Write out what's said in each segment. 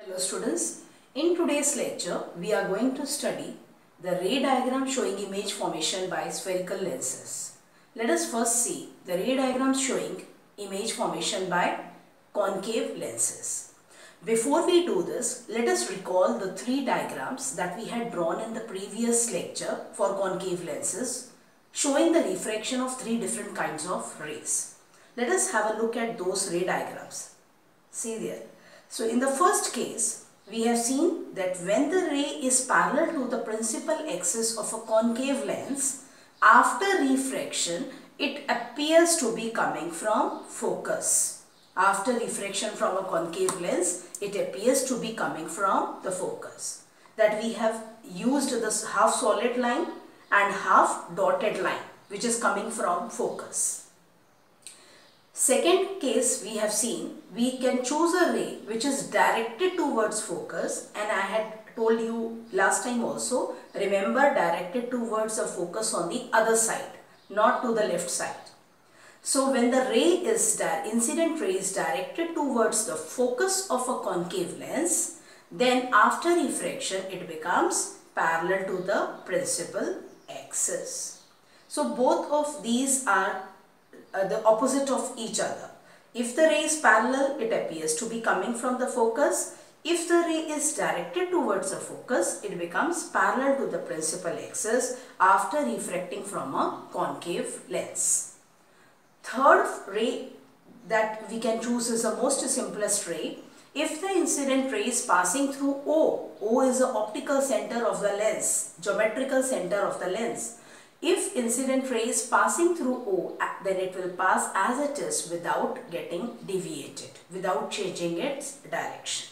Hello students, in today's lecture we are going to study the ray diagram showing image formation by spherical lenses. Let us first see the ray diagram showing image formation by concave lenses. Before we do this, let us recall the three diagrams that we had drawn in the previous lecture for concave lenses showing the refraction of three different kinds of rays. Let us have a look at those ray diagrams. See there. So in the first case, we have seen that when the ray is parallel to the principal axis of a concave lens, after refraction, it appears to be coming from focus. After refraction from a concave lens, it appears to be coming from the focus. That we have used this half solid line and half dotted line, which is coming from focus. Second case we have seen, we can choose a ray which is directed towards focus, and I had told you last time also, remember, directed towards the focus on the other side, not to the left side. So when the ray is incident ray is directed towards the focus of a concave lens, then after refraction it becomes parallel to the principal axis. So both of these are the opposite of each other. If the ray is parallel, it appears to be coming from the focus. If the ray is directed towards the focus, it becomes parallel to the principal axis after refracting from a concave lens. Third ray that we can choose is the most simplest ray. If the incident ray is passing through O is the optical center of the lens, geometrical center of the lens. If incident ray is passing through O, then it will pass as it is without getting deviated, without changing its direction.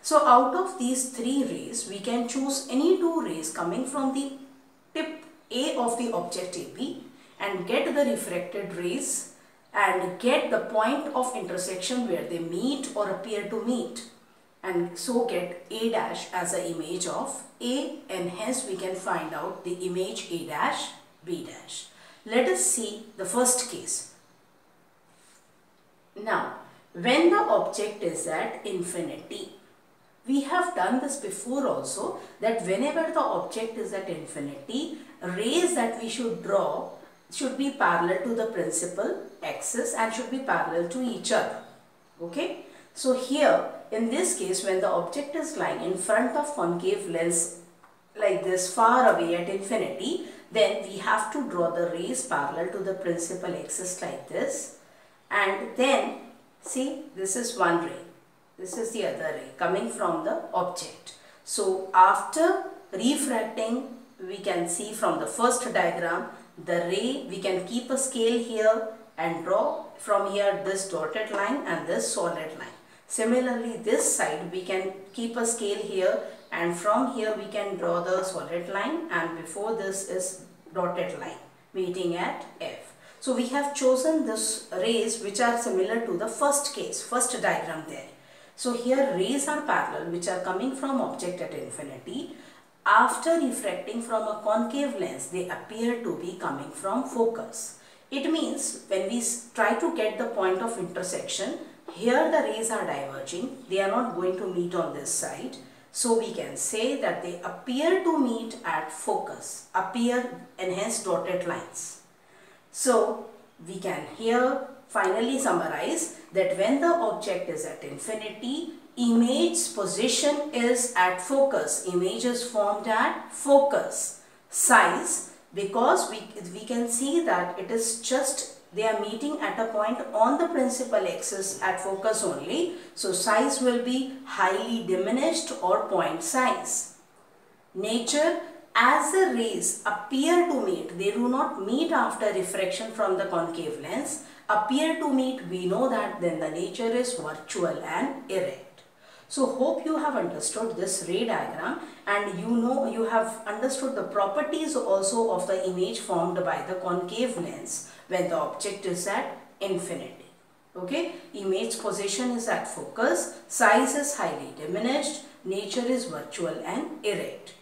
So out of these three rays, we can choose any two rays coming from the tip A of the object AB and get the refracted rays and get the point of intersection where they meet or appear to meet, and so get A dash as an image of A, and hence we can find out the image A dash B dash. Let us see the first case. Now, when the object is at infinity, we have done this before also, that whenever the object is at infinity, rays that we should draw should be parallel to the principal axis and should be parallel to each other. Okay? So here, in this case, when the object is lying in front of concave lens like this, far away at infinity, then we have to draw the rays parallel to the principal axis like this. And then, see, this is one ray. This is the other ray coming from the object. So after refracting, we can see from the first diagram, the ray, we can keep a scale here and draw from here this dotted line and this solid line. Similarly, this side we can keep a scale here, and from here we can draw the solid line, and before this is dotted line meeting at F. So we have chosen this rays which are similar to the first case, first diagram there. So here rays are parallel which are coming from object at infinity. After refracting from a concave lens, they appear to be coming from focus. It means when we try to get the point of intersection, here the rays are diverging, they are not going to meet on this side. So we can say that they appear to meet at focus, appear and hence dotted lines. So we can here finally summarize that when the object is at infinity, image's position is at focus, image is formed at focus. Size, because we can see that it is just they are meeting at a point on the principal axis at focus only. So size will be highly diminished or point size. Nature, as the rays appear to meet, they do not meet after refraction from the concave lens, appear to meet, we know that then the nature is virtual and erect. So hope you have understood this ray diagram, and you have understood the properties also of the image formed by the concave lens when the object is at infinity. Okay, image position is at focus, size is highly diminished, nature is virtual and erect.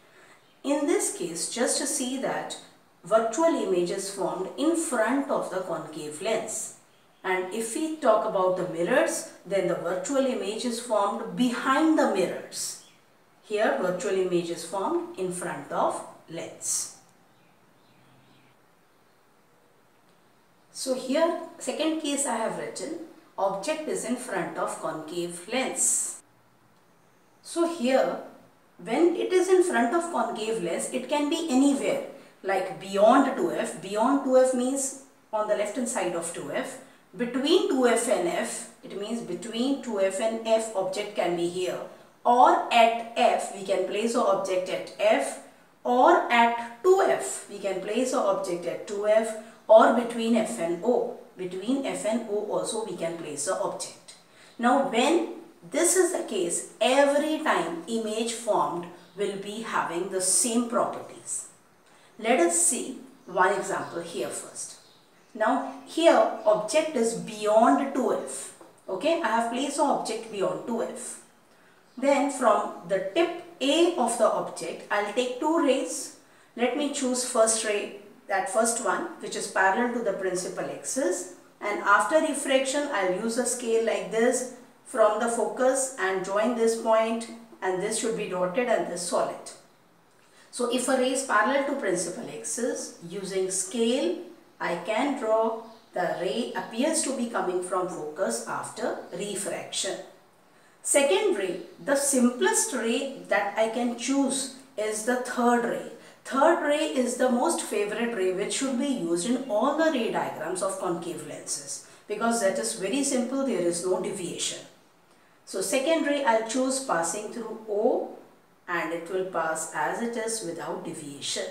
In this case, just to see that virtual image is formed in front of the concave lens. And if we talk about the mirrors, then the virtual image is formed behind the mirrors. Here virtual image is formed in front of lens. So here second case I have written, object is in front of concave lens. So here when it is in front of concave lens, it can be anywhere, like beyond 2f. Beyond 2f means on the left hand side of 2f. Between 2f and f, it means between 2f and f object can be here. Or at f, we can place an object at f. Or at 2f, we can place an object at 2f. Or between f and o. Between f and o also we can place an object. Now when this is the case, every time image formed will be having the same properties. Let us see one example here first. Now here object is beyond 2f. Okay, I have placed an object beyond 2f. Then from the tip A of the object, I will take two rays. Let me choose first ray, that first one which is parallel to the principal axis, and after refraction I will use a scale like this from the focus and join this point, and this should be dotted and this solid. So if a ray is parallel to principal axis, using scale I can draw the ray appears to be coming from focus after refraction. Second ray, the simplest ray that I can choose is the third ray. Third ray is the most favorite ray which should be used in all the ray diagrams of concave lenses, because that is very simple, there is no deviation. So second ray I will choose passing through O, and it will pass as it is without deviation,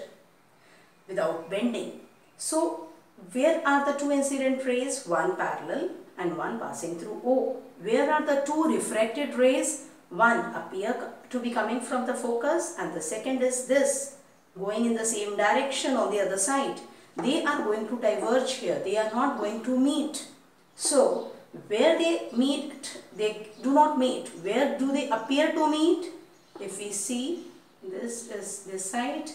without bending. So where are the two incident rays? One parallel and one passing through O. Where are the two refracted rays? One appear to be coming from the focus, and the second is this, going in the same direction on the other side. They are going to diverge here. They are not going to meet. So where they meet, they do not meet. Where do they appear to meet? If we see, this is this side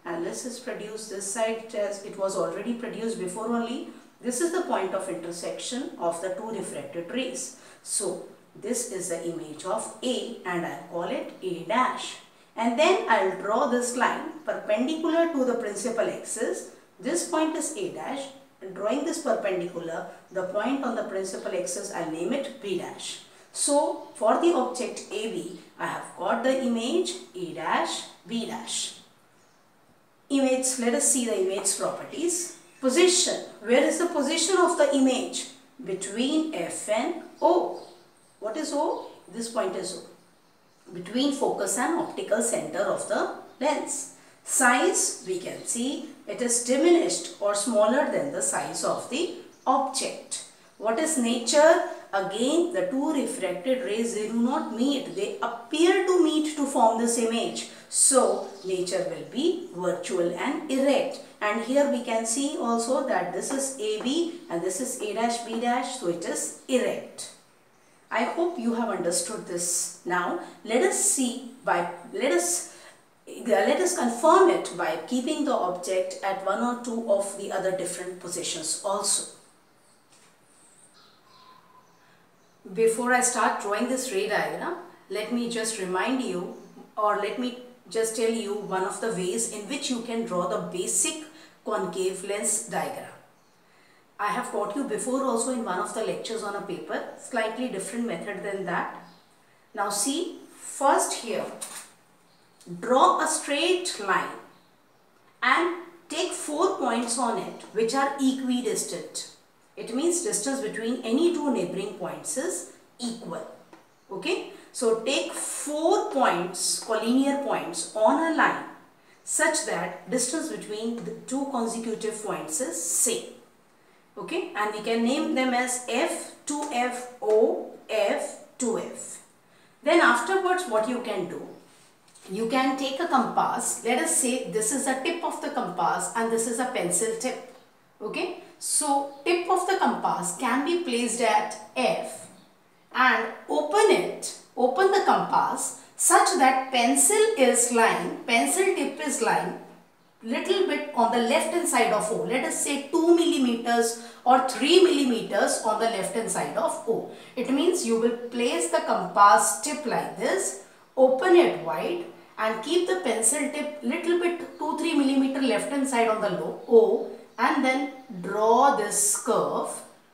and this is produced this side, as it was already produced before only. This is the point of intersection of the two refracted rays. So this is the image of A, and I call it A dash. And then I will draw this line perpendicular to the principal axis. This point is A dash, and drawing this perpendicular, the point on the principal axis, I name it B dash. So for the object AB, I have got the image A dash, B dash. Image, let us see the image properties. Position, where is the position of the image? Between F and O. What is O? This point is O. Between focus and optical center of the lens. Size, we can see it is diminished or smaller than the size of the object. What is nature? Again, the two refracted rays, they do not meet. They appear to meet to form this image. So, nature will be virtual and erect. And here we can see also that this is AB and this is A dash B dash. So, it is erect. I hope you have understood this. Now, let us confirm it by keeping the object at one or two of the other different positions also. Before I start drawing this ray diagram, let me just remind you, or let me just tell you one of the ways in which you can draw the basic concave lens diagram. I have taught you before also in one of the lectures on a paper, slightly different method than that. Now see, first here, draw a straight line and take 4 points on it which are equidistant. It means distance between any two neighboring points is equal. Okay. So take 4 points, collinear points on a line such that distance between the two consecutive points is same. Okay. And we can name them as F, 2F, O, F, 2F. Then afterwards what you can do? You can take a compass. Let us say this is the tip of the compass and this is a pencil tip. Okay. So tip of the compass can be placed at F and open the compass such that pencil tip is lying little bit on the left hand side of O. Let us say 2 millimeters or 3 millimeters on the left hand side of O. It means you will place the compass tip like this, open it wide and keep the pencil tip little bit 2-3 millimeter left hand side on the O, and then draw this curve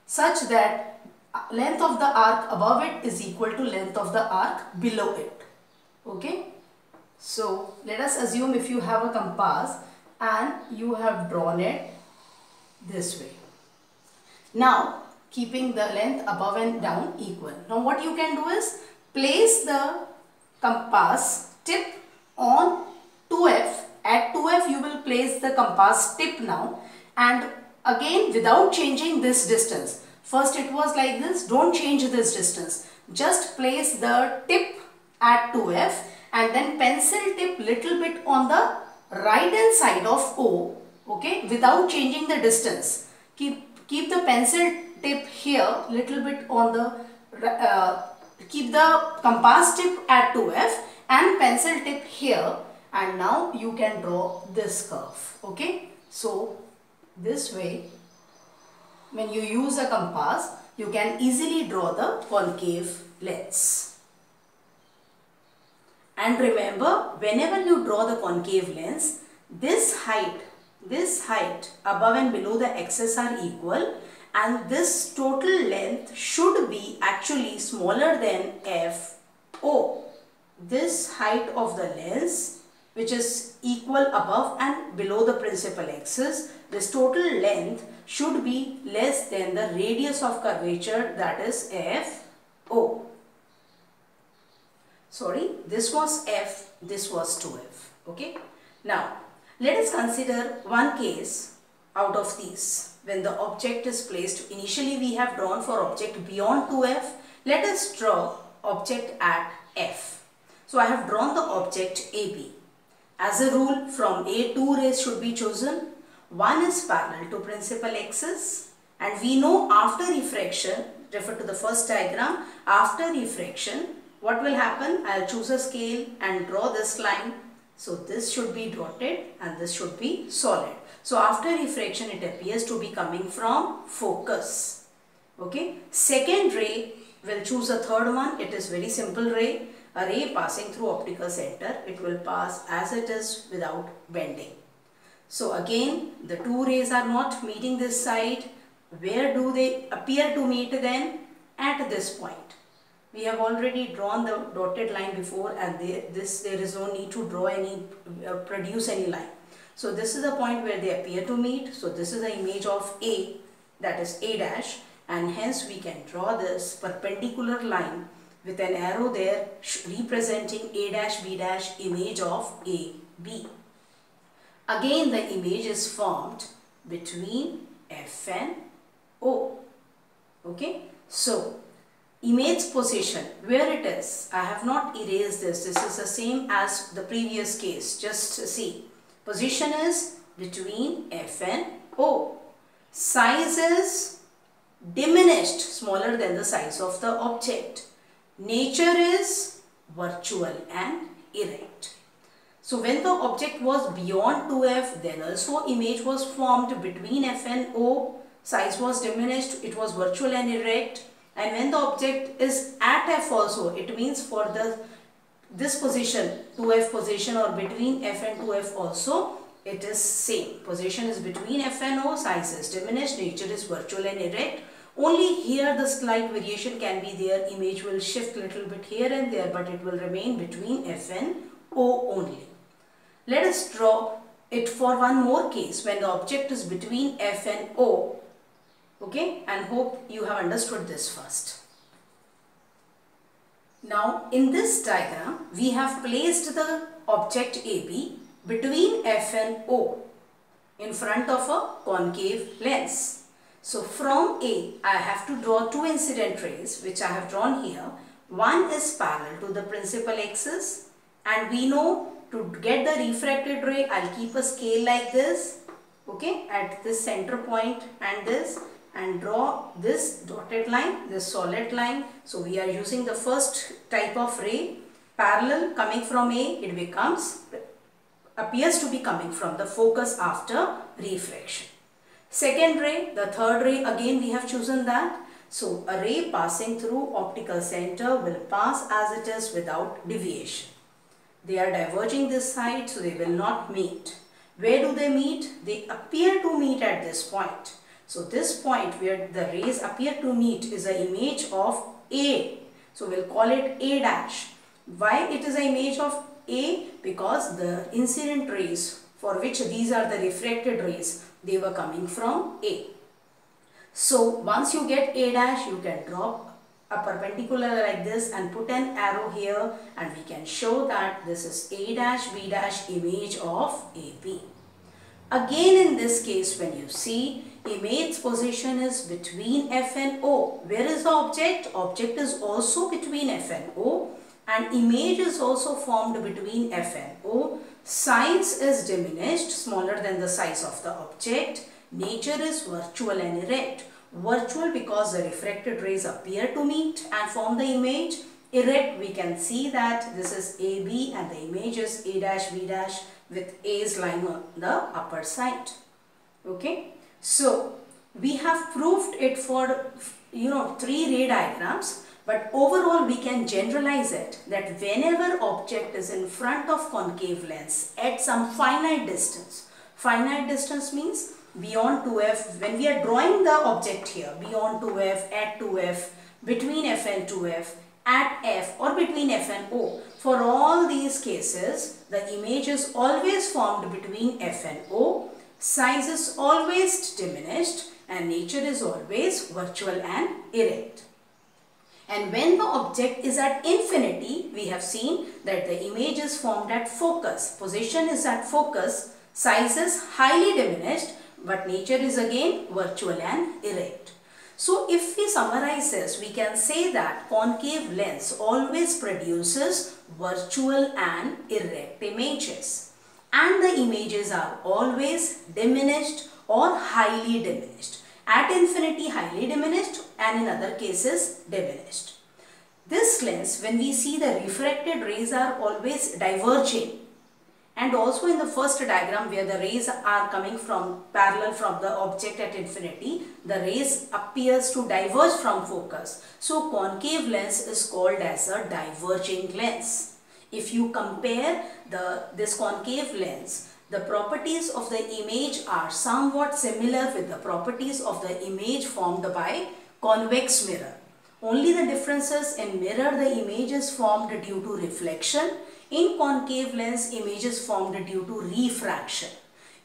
such that length of the arc above it is equal to length of the arc below it. Okay. So let us assume if you have a compass and you have drawn it this way. Now keeping the length above and down equal. Now what you can do is place the compass tip on 2F. At 2F you will place the compass tip now, and again without changing this distance. First it was like this, don't change this distance. Just place the tip at 2F and then pencil tip little bit on the right hand side of O, okay, without changing the distance. Keep the pencil tip here little bit on the, keep the compass tip at 2F and pencil tip here, and now you can draw this curve, okay. So this way, when you use a compass, you can easily draw the concave lens. And remember, whenever you draw the concave lens, this height above and below the axis are equal, and this total length should be actually smaller than FO. This height of the lens, which is equal above and below the principal axis, this total length should be less than the radius of curvature, that is FO. Sorry, this was F, this was 2F. Okay. Now, let us consider one case out of these. When the object is placed, initially we have drawn for object beyond 2F. Let us draw object at F. So I have drawn the object AB. As a rule, from A, 2 rays should be chosen. One is parallel to principal axis, and we know after refraction, refer to the first diagram, after refraction, what will happen? I'll choose a scale and draw this line. So this should be dotted and this should be solid. So after refraction, it appears to be coming from focus. Okay. Second ray, we'll choose a third one. It is very simple ray. A ray passing through optical center. It will pass as it is without bending. So again, the two rays are not meeting this side. Where do they appear to meet then? At this point. We have already drawn the dotted line before, and there is no need to draw any, produce any line. So this is the point where they appear to meet. So this is the image of A, that is A dash, and hence we can draw this perpendicular line with an arrow there representing A dash B dash, image of A B. Again the image is formed between F and O. Okay. So image position, where it is, I have not erased this. This is the same as the previous case. Just see. Position is between F and O. Size is diminished, smaller than the size of the object. Nature is virtual and erect. So when the object was beyond 2F, then also image was formed between F and O. Size was diminished, it was virtual and erect. And when the object is at F also, it means for this position, 2F position or between F and 2F also, it is same. Position is between F and O, size is diminished, nature is virtual and erect. Only here the slight variation can be there. Image will shift little bit here and there, but it will remain between F and O only. Let us draw it for one more case when the object is between F and O. Okay, and hope you have understood this first. Now in this diagram, we have placed the object AB between F and O in front of a concave lens. So from A, I have to draw two incident rays, which I have drawn here. One is parallel to the principal axis, and we know to get the refracted ray, I'll keep a scale like this, okay, at this center point and this, and draw this dotted line, this solid line. So we are using the first type of ray, parallel coming from A, it becomes appears to be coming from the focus after refraction. Second ray, the third ray, again we have chosen that. So a ray passing through optical center will pass as it is without deviation. They are diverging this side, so they will not meet. Where do they meet? They appear to meet at this point. So this point where the rays appear to meet is an image of A. So we'll call it A dash. Why it is an image of A? Because the incident rays for which these are the refracted rays, they were coming from A. So once you get A dash, you can draw a perpendicular like this and put an arrow here, and we can show that this is A dash B dash image of AB. Again in this case, when you see image position is between F and O. Where is the object? Object is also between F and O, and image is also formed between F and O. Size is diminished, smaller than the size of the object. Nature is virtual and erect. Virtual because the refracted rays appear to meet and form the image. Erect, we can see that this is AB and the image is A dash B dash with A's lying on the upper side. Okay. So we have proved it for 3 ray diagrams, but overall we can generalize it that whenever object is in front of concave lens at some finite distance means beyond 2f, when we are drawing the object here, beyond 2f, at 2f, between f and 2f, at f or between f and o. For all these cases, the image is always formed between f and o, size is always diminished, and nature is always virtual and erect. And when the object is at infinity, we have seen that the image is formed at focus, position is at focus, size is highly diminished, but nature is again virtual and erect. So if we summarize this, we can say that concave lens always produces virtual and erect images, and the images are always diminished or highly diminished. At infinity highly diminished, and in other cases diminished. This lens, when we see the refracted rays are always diverging, and also in the first diagram where the rays are coming from parallel from the object at infinity, the rays appears to diverge from focus. So concave lens is called as a diverging lens. If you compare this concave lens, the properties of the image are somewhat similar with the properties of the image formed by convex mirror. Only the differences in mirror, the image is formed due to reflection. In concave lens, image is formed due to refraction.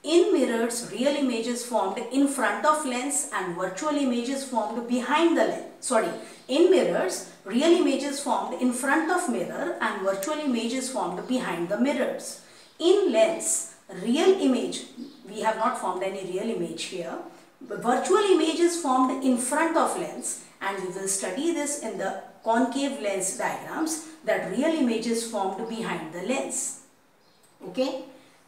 In mirrors, real image is formed in front of lens and virtual image is formed behind the lens. In mirrors, real image is formed in front of mirror and virtual image is formed behind the mirrors. In lens, real image, we have not formed any real image here. Virtual image is formed in front of lens, and we will study this in the concave lens diagrams, that real image is formed behind the lens. Okay,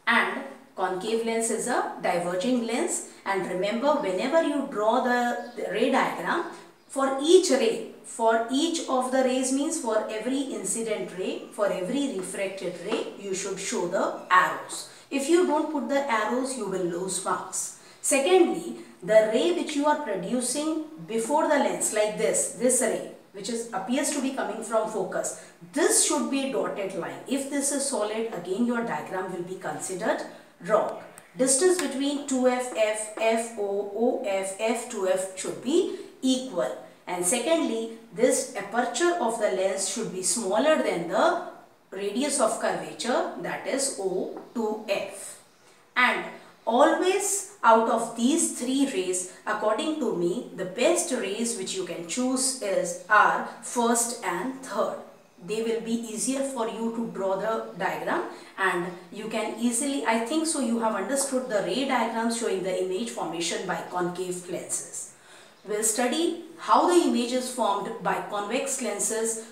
and concave lens is a diverging lens, and remember, whenever you draw the ray diagram, for each ray, for each of the rays means for every incident ray, for every refracted ray, you should show the arrows. If you don't put the arrows, you will lose marks. Secondly, the ray which you are producing before the lens, like this ray, which appears to be coming from focus, this should be a dotted line. If this is solid, again your diagram will be considered wrong. Distance between 2f, f, f, o, f, f, 2f should be equal. And secondly, this aperture of the lens should be smaller than the radius of curvature, that is O to f. And always out of these 3 rays, according to me, the best rays which you can choose are first and third. They will be easier for you to draw the diagram, and you can easily, I think so, you have understood the ray diagrams showing the image formation by concave lenses. We'll study how the image is formed by convex lenses,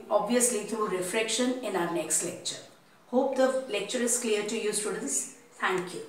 obviously through refraction, in our next lecture. Hope the lecture is clear to you, students. Thank you.